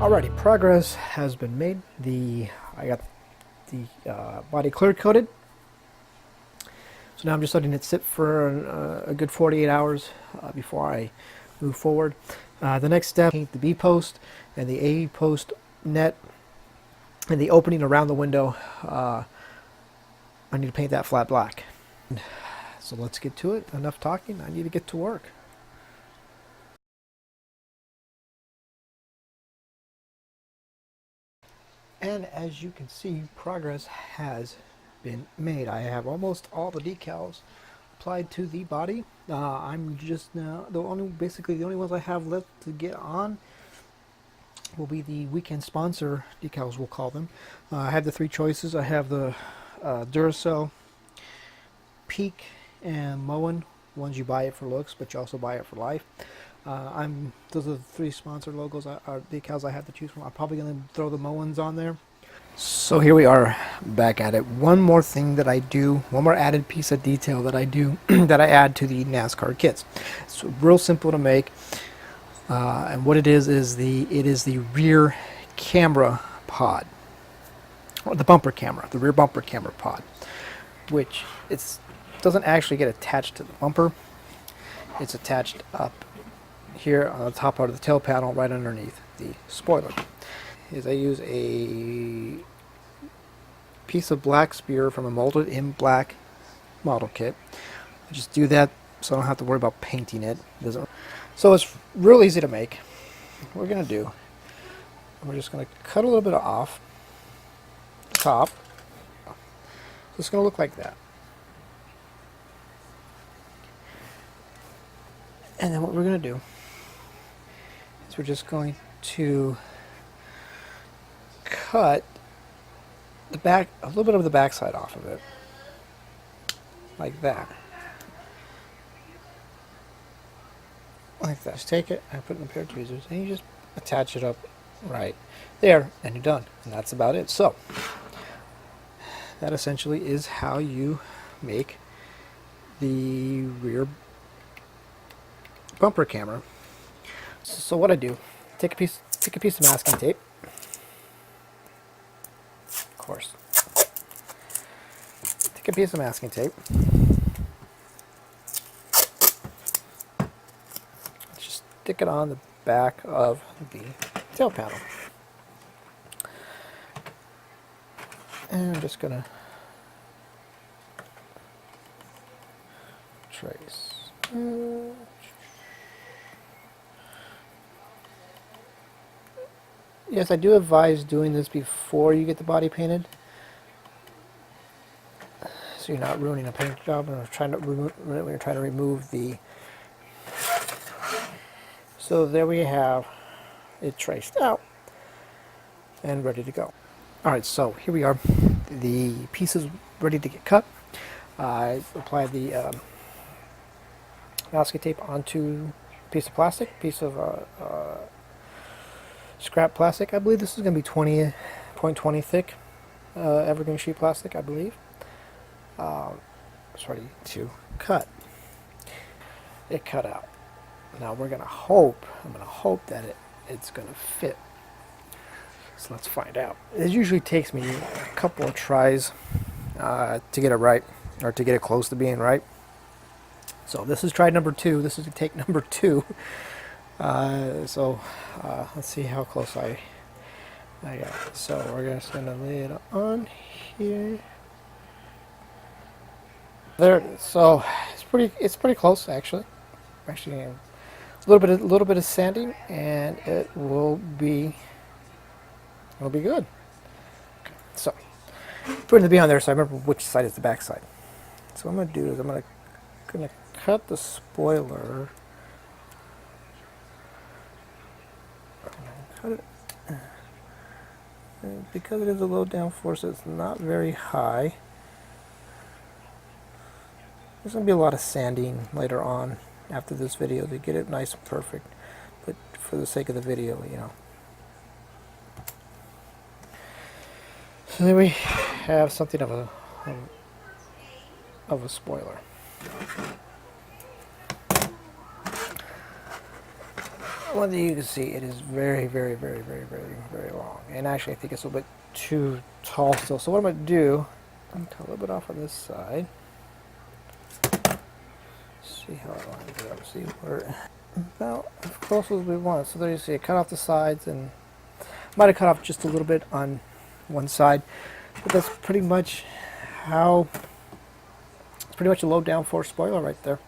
Alrighty, progress has been made. I got the body clear coated. So now I'm just letting it sit for a good 48 hours before I move forward. The next step, paint the B post and the A post net and the opening around the window. I need to paint that flat black. So let's get to it. Enough talking. I need to get to work. And as you can see, progress has been made. I have almost all the decals applied to the body. I'm just now basically the only ones I have left to get on will be the weekend sponsor decals, we'll call them. I have the three choices. I have the Duracell, Peak, and Moen. Ones you buy it for looks, but you also buy it for life. Those are the three sponsor logos or decals I have to choose from. I'm probably going to throw the Moens on there. So here we are back at it. One more thing that I do, one more added piece of detail that I do, that I add to the NASCAR kits. It's real simple to make, and what it is the rear camera pod, or the bumper camera, the rear bumper camera pod, which doesn't actually get attached to the bumper. It's attached up here on the top part of the tail panel, right underneath the spoiler. I use a piece of black spear from a molded in black model kit. I just do that so I don't have to worry about painting it. So it's real easy to make. What we're going to do, we're just going to cut a little bit off the top. So it's going to look like that. And then what we're going to do is we're just going to cut the back, a little bit of the backside off of it, like that. Like that. Just take it and put it in a pair of tweezers, and you just attach it up right there, and you're done. And that's about it. So that essentially is how you make the rear bumper camera. So what I do, take a piece of masking tape. Of course. Take a piece of masking tape. Just stick it on the back of the tail panel. And I'm just gonna trace. Yes, I do advise doing this before you get the body painted, so you're not ruining a paint job when you're trying to remove the. So there we have it traced out and ready to go. All right, so here we are. The piece is ready to get cut. I applied the masking tape onto a piece of plastic, scrap plastic. I believe this is going to be 20.20 thick evergreen sheet plastic, I believe. It's ready to cut. It cut out. Now I'm going to hope that it's going to fit. So let's find out. It usually takes me a couple of tries to get it right, or to get it close to being right. So this is try number 2. This is take number 2. Let's see how close I got. So we're just gonna lay it on here. There it is. So it's pretty close actually. Actually, a little bit of sanding, and it will be good. Okay, so putting the B on there, so I remember which side is the back side. So what I'm gonna do is I'm gonna cut the spoiler. Cut it. And because it is a low downforce, it's not very high. There's going to be a lot of sanding later on after this video to get it nice and perfect, but for the sake of the video, you know. So there we have something of a spoiler. one thing you can see, it is very, very, very, very, very, very long. And actually, I think it's a little bit too tall still. So what I'm going to do, I'm going to cut a little bit off on this side. See how it lines up. See where about as close as we want. So there you see, I cut off the sides, and might have cut off just a little bit on one side, but that's pretty much how. It's pretty much a low downforce spoiler right there.